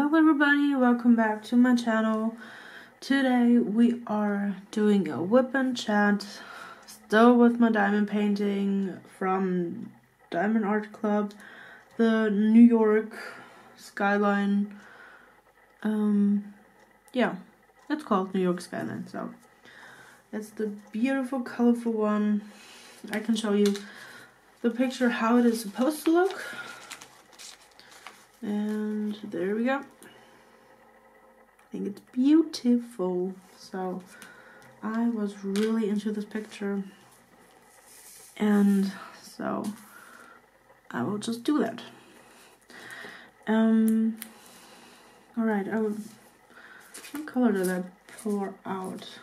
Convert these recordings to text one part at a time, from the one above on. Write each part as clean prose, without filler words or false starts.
Hello everybody, welcome back to my channel. Today we are doing a whip and chat, still with my diamond painting from Diamond Art Club, the New York skyline. Yeah, it's called New York skyline, so it's the beautiful colorful one. I can show you the picture how it is supposed to look. And there we go. I think it's beautiful. So I was really into this picture, and so I will just do that. Alright, what color did I pour out?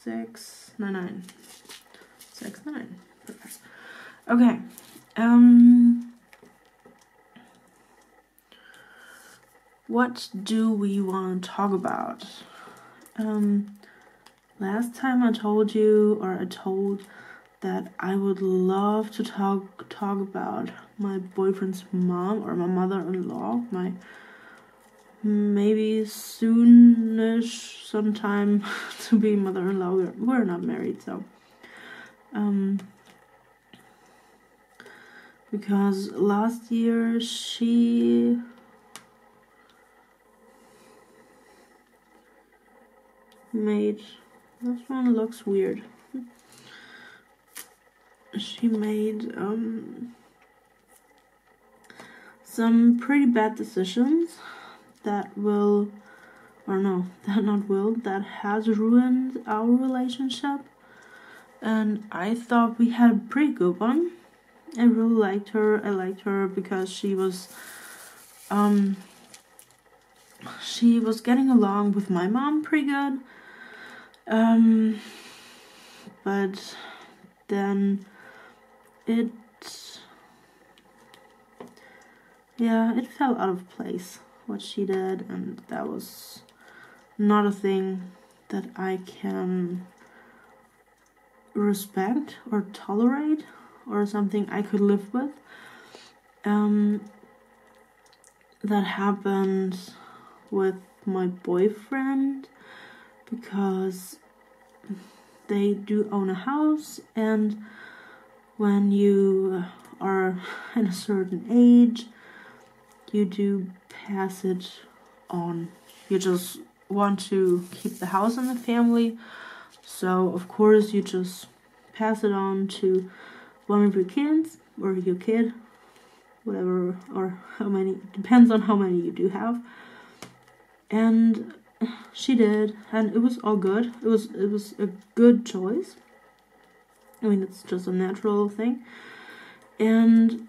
699. 699. Perfect. Okay. What do we want to talk about? Last time I told that I would love to talk about my boyfriend's mom or my mother-in-law, my maybe soonish sometime to be mother-in-law. We're not married, so because last year she made, this one looks weird. She made some pretty bad decisions that that has ruined our relationship, and I thought we had a pretty good one. I really liked her. I liked her because she was getting along with my mom pretty good. But then it fell out of place what she did, and that was not a thing that I can respect or tolerate or something I could live with. That happened with my boyfriend because they do own a house, and when you are in a certain age, you do pass it on. You just want to keep the house in the family, so of course you just pass it on to one of your kids or your kid, whatever, or how many, depends on how many you do have. And she did, and it was all good. It was a good choice. I mean, it's just a natural thing. And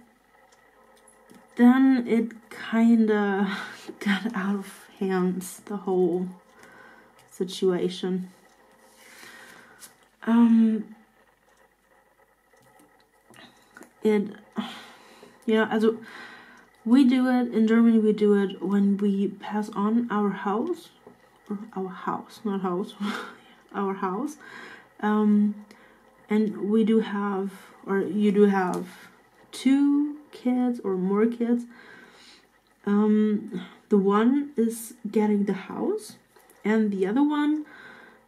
then it kinda got out of hands, the whole situation. Also we do it in Germany. We do it when we pass on our house. Our house, not house, our house. And we do have, or you do have, 2 kids or more kids. The one is getting the house, and the other one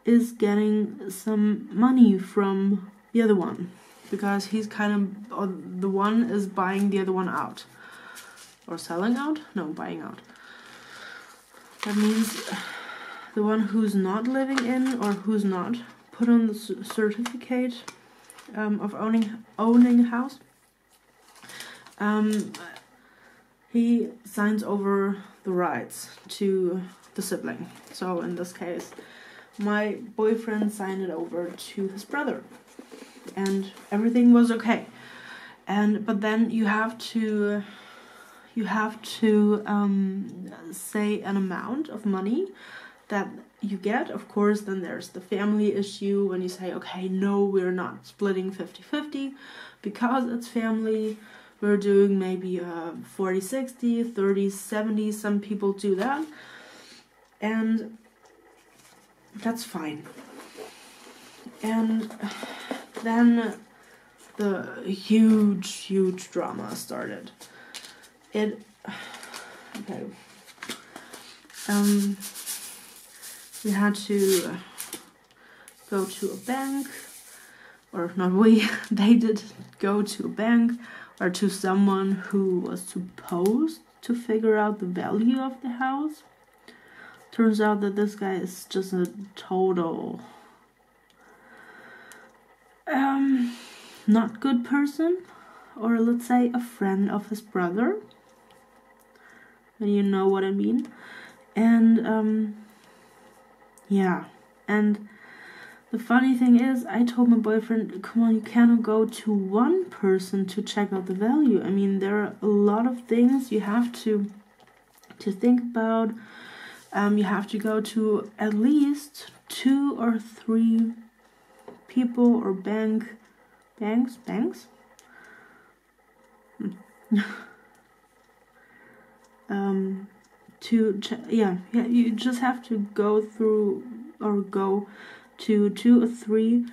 is getting some money from the other one, because he's the one is buying the other one out. Or selling out? No, buying out. That means the one who's not living in, or who's not put on the certificate of owning a house, he signs over the rights to the sibling. So in this case, my boyfriend signed it over to his brother, and everything was okay. But then you have to say an amount of money that you get. Of course, then there's the family issue when you say, okay, no, we're not splitting 50-50 because it's family. We're doing maybe 40-60, 30-70. Some people do that, and that's fine. And then the huge drama started. we had to go to a bank, or not we, they did go to a bank or to someone who was supposed to figure out the value of the house. Turns out that this guy is just a total not good person, or let's say a friend of his brother, and you know what I mean. And yeah, and the funny thing is, I told my boyfriend, come on, you cannot go to one person to check out the value. I mean, there are a lot of things you have to think about. You have to go to at least 2 or 3 people or banks to you just have to go through or go to 2 or 3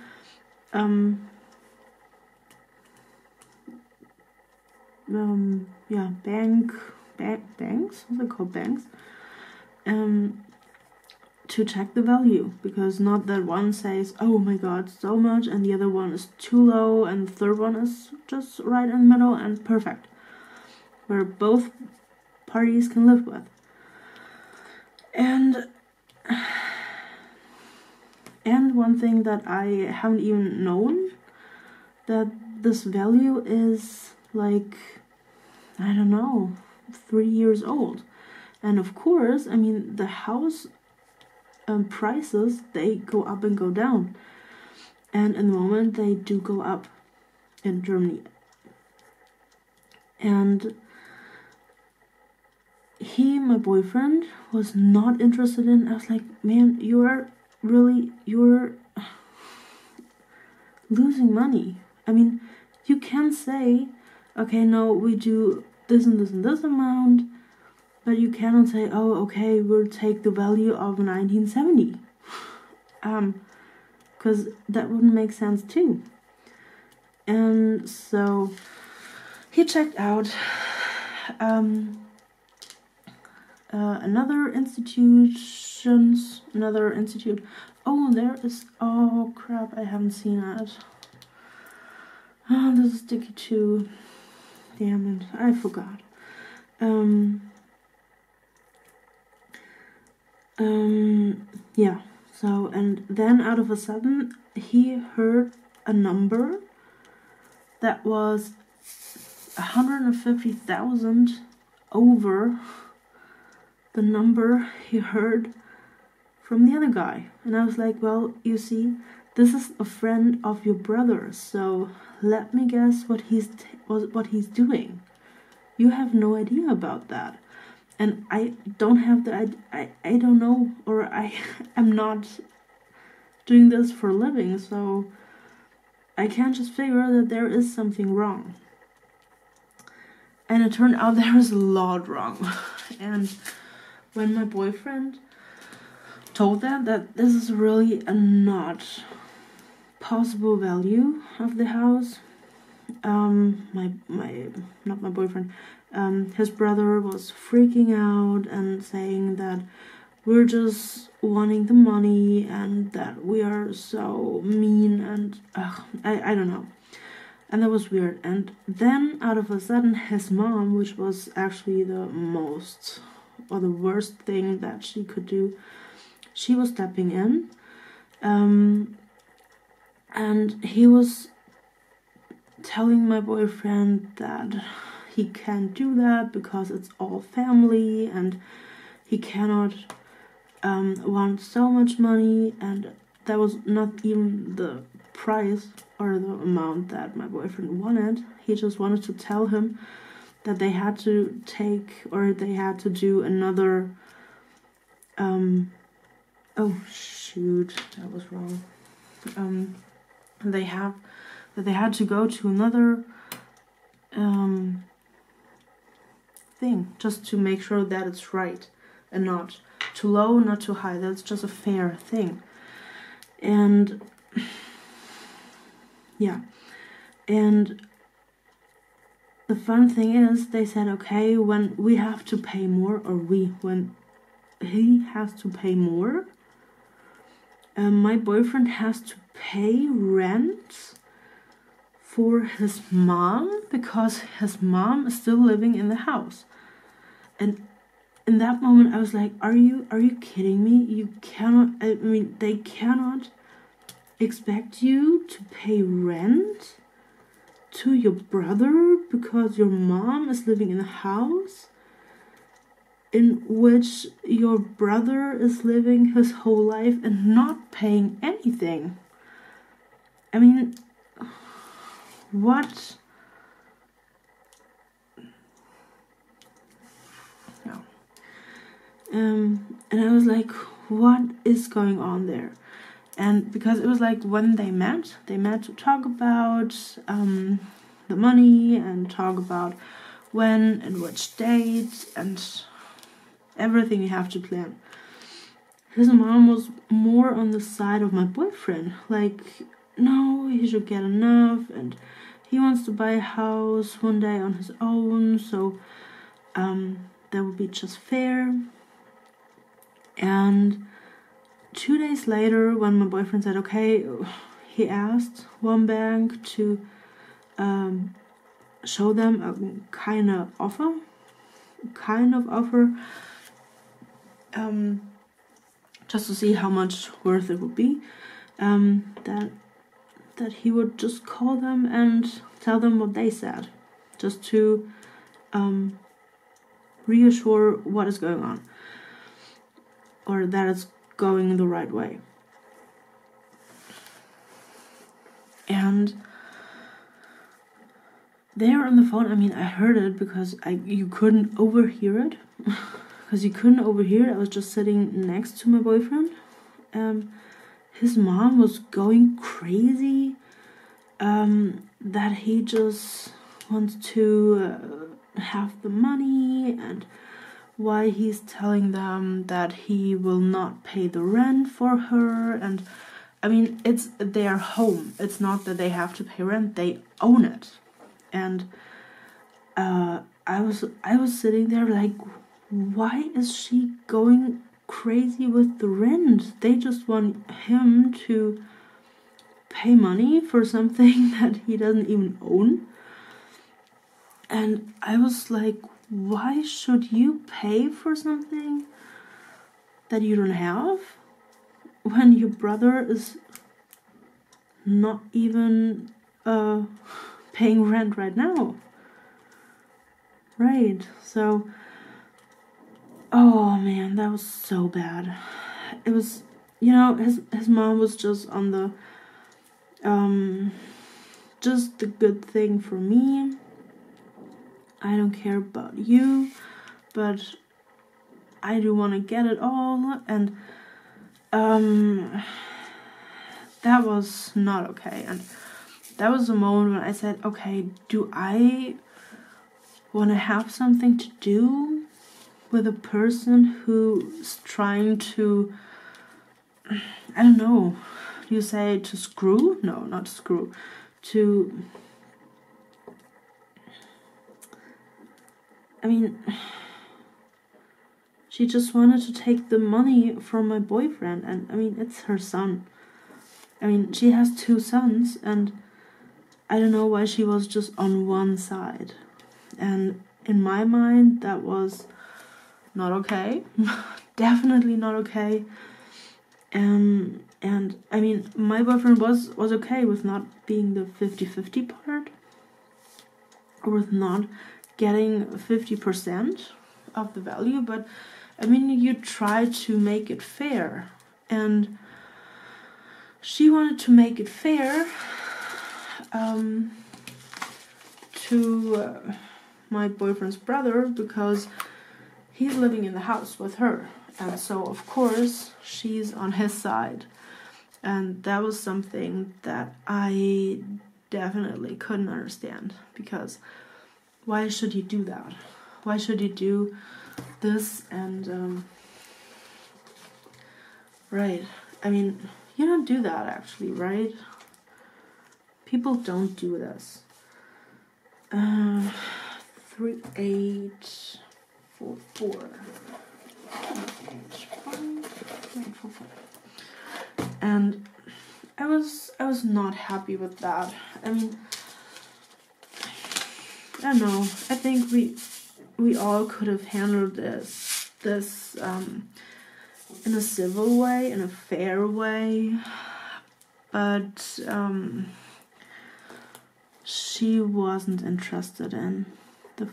banks, what's it called, banks, to check the value, because not that one says, oh my god, so much, and the other one is too low, and the third one is just right in the middle and perfect, where both parties can live with. And one thing that I haven't even known, that this value is like, I don't know, 3 years old. And of course, I mean, the house prices, they go up and go down. And in the moment, they do go up in Germany. And my boyfriend, was not interested in. I was like, man, you're losing money. I mean, you can say, okay, no, we do this and this and this amount, but you cannot say, oh, okay, we'll take the value of 1970. Because that wouldn't make sense too. And so he checked out another institute. Oh, there is, oh crap, I haven't seen it. Oh, this is sticky too. Damn it, I forgot. Yeah, so, and then out of a sudden, he heard a number that was 150,000 over the number he heard from the other guy. And I was like, well, you see, this is a friend of your brother, so let me guess what he's doing. You have no idea about that. And I don't have the, I don't know, or I am not doing this for a living, so I can't just figure that there is something wrong. And it turned out there was a lot wrong. And when my boyfriend told them that this is really a not possible value of the house, not my boyfriend, his brother was freaking out and saying that we're just wanting the money and that we are so mean, and I don't know. And that was weird. And then out of a sudden, his mom, which was actually the most or the worst thing that she could do, she was stepping in, and he was telling my boyfriend that he can't do that because it's all family and he cannot want so much money, and that was not even the price or the amount that my boyfriend wanted. He just wanted to tell him that they had to take, or they had to do another oh shoot, that was wrong. They had to go to another thing just to make sure that it's right and not too low, not too high. That's just a fair thing. And yeah, and the fun thing is, they said, okay, when we have to pay more, or when he has to pay more. My boyfriend has to pay rent for his mom because his mom is still living in the house. And in that moment I was like, are you kidding me? You cannot, I mean, they cannot expect you to pay rent to your brother because your mom is living in a house in which your brother is living his whole life and not paying anything. I mean, what? No. And I was like, what is going on there? And because it was like when they met to talk about the money and talk about when and which date and everything you have to plan. His mom was more on the side of my boyfriend. Like, no, he should get enough and he wants to buy a house one day on his own, so that would be just fair. And 2 days later, when my boyfriend said, okay, he asked one bank to show them a kind of offer, just to see how much worth it would be, that he would just call them and tell them what they said, just to reassure what is going on, or that it's going the right way. And there on the phone, I mean, I heard it because you couldn't overhear it. Because you couldn't overhear it. I was just sitting next to my boyfriend. His mom was going crazy. That he just wants to have the money, and why he's telling them that he will not pay the rent for her. And I mean, it's their home. It's not that they have to pay rent. They own it. And I was sitting there like, why is she going crazy with the rent? They just want him to pay money for something that he doesn't even own. And I was like, why should you pay for something that you don't have when your brother is not even paying rent right now? Right, so, oh man, that was so bad. It was, you know, his mom was just on the, just the good thing for me. I don't care about you, but I do want to get it all. And that was not okay. And that was the moment when I said, okay, do I want to have something to do with a person who's trying to, I don't know, do you say to screw? No, not to screw. To, I mean, she just wanted to take the money from my boyfriend. And I mean, it's her son. I mean, she has 2 sons, and I don't know why she was just on one side. And in my mind, that was not okay. Definitely not okay. And I mean, my boyfriend was okay with not being the 50-50 part, or with not getting 50% of the value, but I mean, you try to make it fair, and she wanted to make it fair to my boyfriend's brother because he's living in the house with her, and so of course she's on his side. And that was something that I definitely couldn't understand, because why should you do that? Why should you do this? And right, I mean, you don't do that actually, right? People don't do this. 3844. And I was not happy with that. I mean, I don't know. I think we all could have handled this in a civil way, in a fair way, but she wasn't interested in the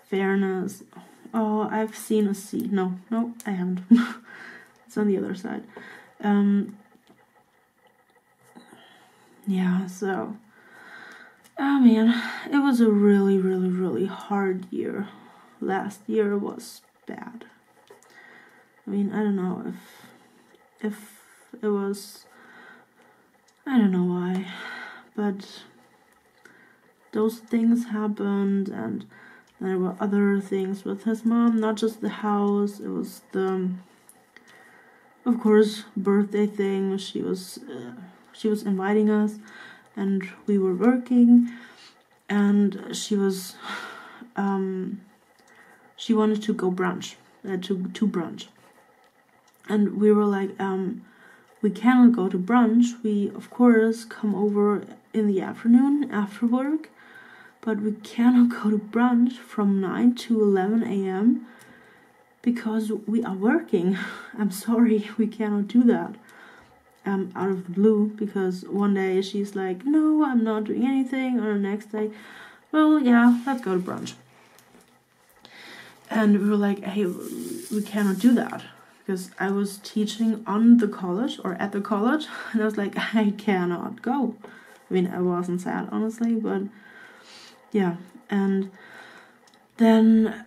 fairness. Oh, I've seen a C. No, I haven't. It's on the other side. Yeah, so, oh man, it was a really, really, really hard year. Last year was bad. I mean, I don't know if it was, I don't know why, but those things happened, and there were other things with his mom, not just the house. It was the, of course, birthday thing. She was inviting us, and we were working, and she wanted to go brunch, to brunch, and we were like, we cannot go to brunch. We of course come over in the afternoon after work, but we cannot go to brunch from 9 to 11 a.m. because we are working. I'm sorry, we cannot do that. Out of the blue, because one day she's like, no, I'm not doing anything, or the next day, well, yeah, let's go to brunch. And we were like, hey, we cannot do that, because I was teaching on the college, or at the college, and I was like, I cannot go. I mean, I wasn't sad, honestly, but yeah. And then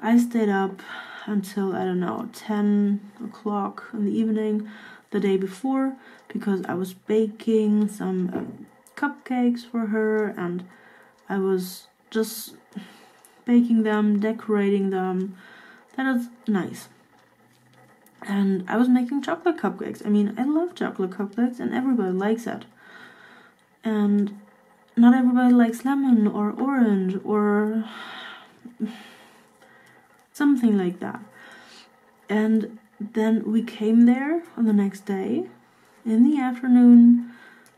I stayed up until, I don't know, 10 o'clock in the evening the day before, because I was baking some cupcakes for her, and I was just baking them, decorating them. That is nice. And I was making chocolate cupcakes. I mean, I love chocolate cupcakes, and everybody likes it. And not everybody likes lemon or orange or something like that. And then we came there on the next day in the afternoon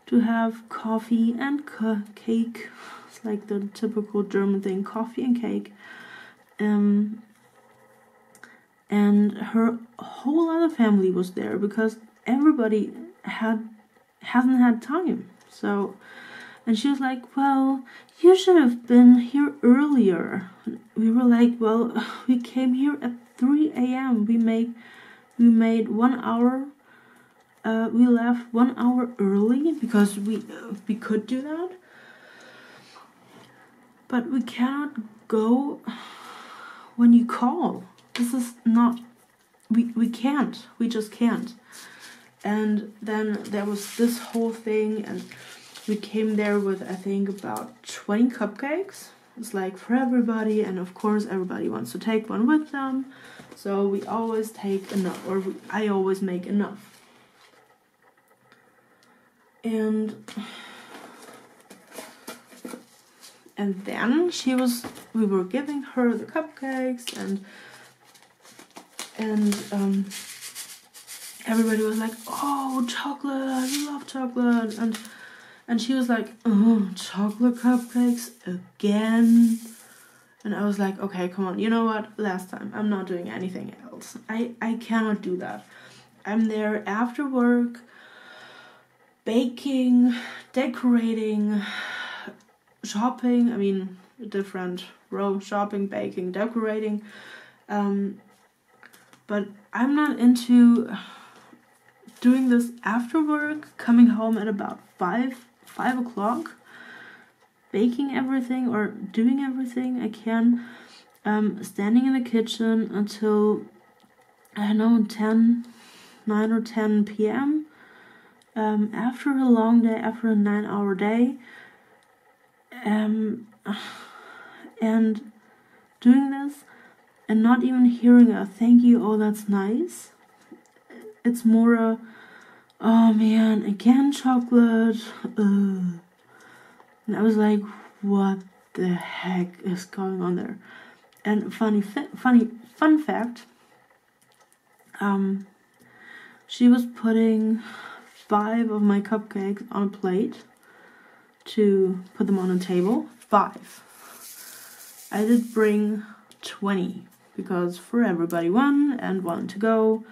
to have coffee and cake. It's like the typical German thing, coffee and cake. And her whole other family was there, because everybody hasn't had time. So, and she was like, well, you should have been here earlier. We were like, well, we came here at 3 a.m. We made 1 hour. We left 1 hour early because we could do that, but we cannot go when you call. This is not. We can't. We just can't. And then there was this whole thing, and we came there with, I think, about 20 cupcakes. It's like for everybody, and of course everybody wants to take one with them. So we always take enough, or I always make enough. And then we were giving her the cupcakes, and everybody was like, oh, chocolate, I love chocolate. And she was like, oh, chocolate cupcakes again. And I was like, okay, come on, you know what? Last time, I'm not doing anything else. I cannot do that. I'm there after work, baking, decorating, shopping. I mean, different row: shopping, baking, decorating. But I'm not into doing this after work, coming home at about 5 o'clock, baking everything or doing everything I can, standing in the kitchen until, I don't know, 9 or 10 p.m. After a long day, after a 9-hour day, and doing this and not even hearing a thank you, oh, that's nice. It's more a, oh man, again chocolate. And I was like, what the heck is going on there? And fun fact, she was putting 5 of my cupcakes on a plate to put them on a table. 5. I did bring 20 because for everybody 1 and 1 to go,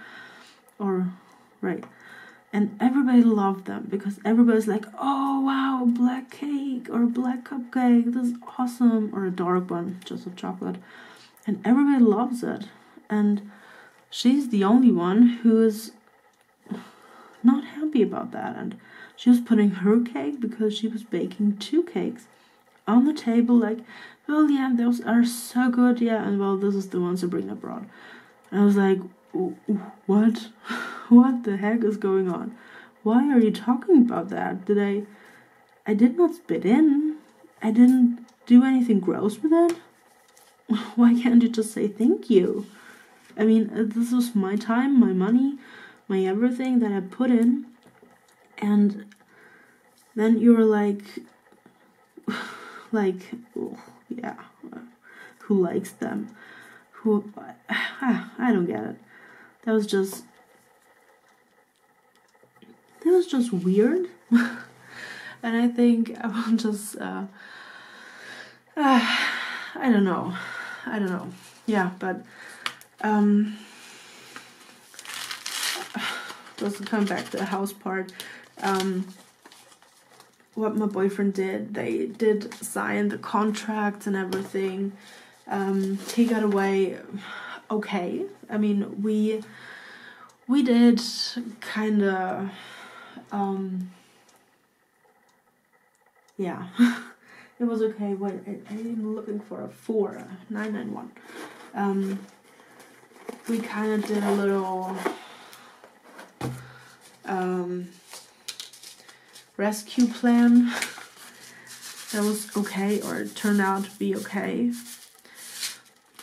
or right. And everybody loved them because everybody's like, oh wow, black cake or a black cupcake, this is awesome, or a dark one, just of chocolate. And everybody loves it. And she's the only one who is not happy about that. And she was putting her cake, because she was baking 2 cakes, on the table, like, well, yeah, those are so good, yeah, and well, this is the one Sabrina brought. And I was like, what? What the heck is going on? Why are you talking about that? I did not spit in. I didn't do anything gross with it. Why can't you just say thank you? I mean, this was my time, my money, my everything that I put in. And then you were like, oh, yeah, who likes them? I don't get it. That was just weird. And I think I will just, I don't know. Yeah, but, just to come back to the house part, what my boyfriend did, they did sign the contracts and everything. He got away okay. I mean, we did kind of, yeah, it was okay. Wait, I'm looking for a 991. We kind of did a little rescue plan that was okay, or it turned out to be okay,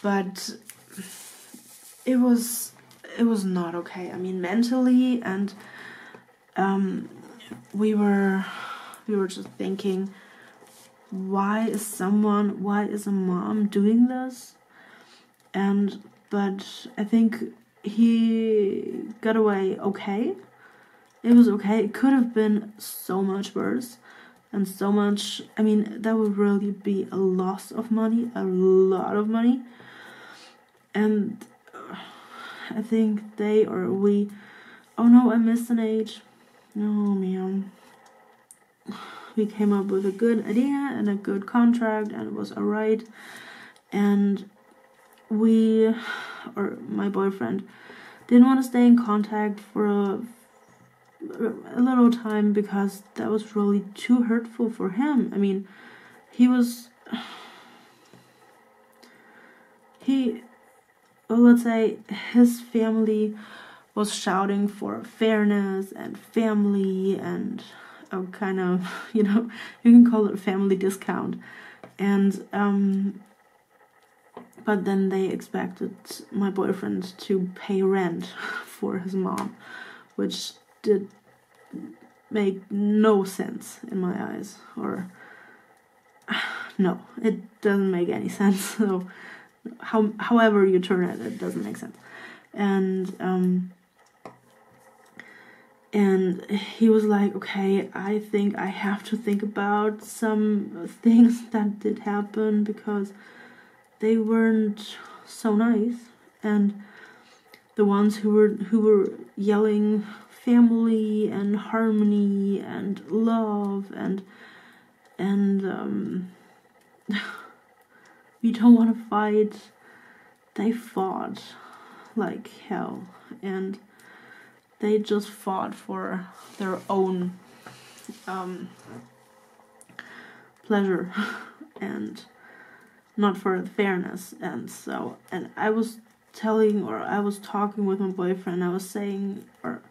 but it was not okay. I mean, mentally, and we were just thinking, why is a mom doing this? But I think he got away okay. It was okay. It could have been so much worse, and so much, I mean, that would really be a loss of money, a lot of money. And I think oh no, I missed an age. Oh man. We came up with a good idea and a good contract, and it was alright. And my boyfriend didn't want to stay in contact for a little time, because that was really too hurtful for him. I mean, let's say his family was shouting for fairness and family and a kind of, you can call it a family discount. And but then they expected my boyfriend to pay rent for his mom, which did make no sense in my eyes. Or no, it doesn't make any sense. So however you turn it, it doesn't make sense. And he was like, okay, I think I have to think about some things that did happen, because they weren't so nice. And the ones who were yelling family and harmony and love and we don't want to fight, they fought like hell, and they just fought for their own pleasure and not for the fairness. And I was talking with my boyfriend, I was saying, or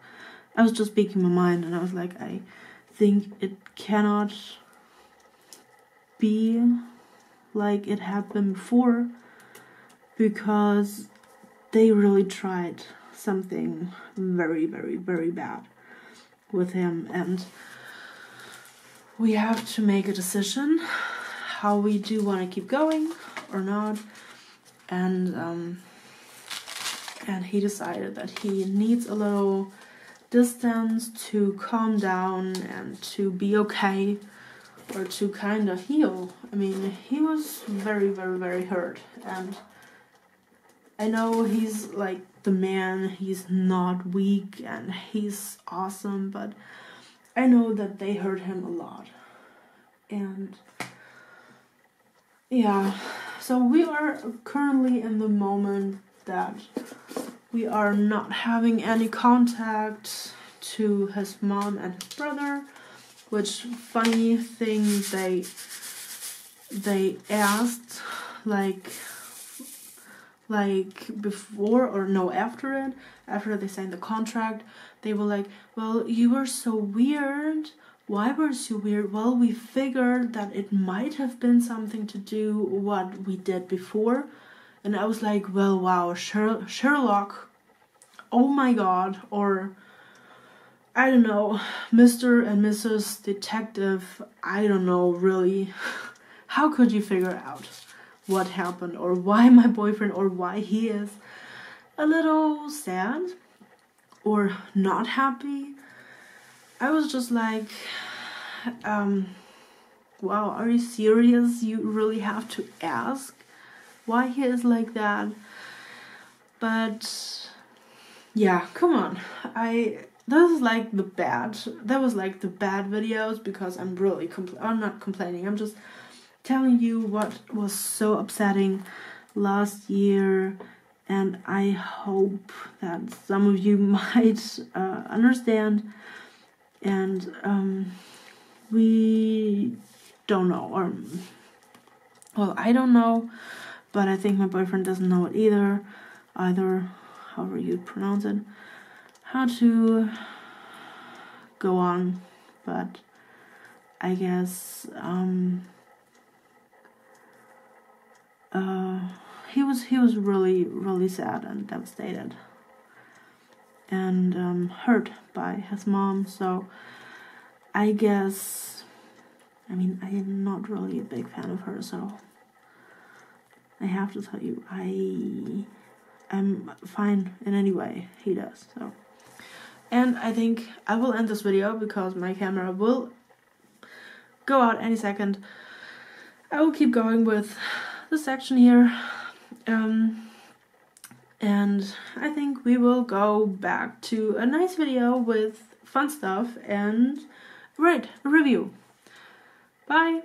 I was just speaking my mind, and I was like, I think it cannot be like it happened before, because they really tried something very, very, very bad with him, and we have to make a decision how we do want to keep going or not. and he decided that he needs a little distance to calm down and to be okay, or to kind of heal. I mean, he was very, very, very hurt, and I know he's like the man, he's not weak and he's awesome, but I know that they hurt him a lot. And yeah, so we are currently in the moment that we are not having any contact to his mom and his brother, which funny thing, they asked like before, or no, after they signed the contract, they were like, well, you were so weird. Why were you weird? Well, we figured that it might have been something to do what we did before. And I was like, well, wow, Sherlock, oh my god, or I don't know, Mr. and Mrs. Detective, I don't know, really. How could you figure out what happened, or why my boyfriend, or why he is a little sad or not happy? I was just like, wow, are you serious? You really have to ask why he is like that? But yeah, come on. That was like the bad videos, because I'm really I'm not complaining. I'm just telling you what was so upsetting last year, and I hope that some of you might understand. And we don't know, or well, I don't know, but I think my boyfriend doesn't know it either, however you pronounce it, how to go on. But I guess he was really, really sad and devastated, and hurt by his mom. So I guess, I mean, I am not really a big fan of her, so I have to tell you, I'm fine in any way he does. So, and I think I will end this video because my camera will go out any second. I will keep going with the section here, and I think we will go back to a nice video with fun stuff and a review. Bye!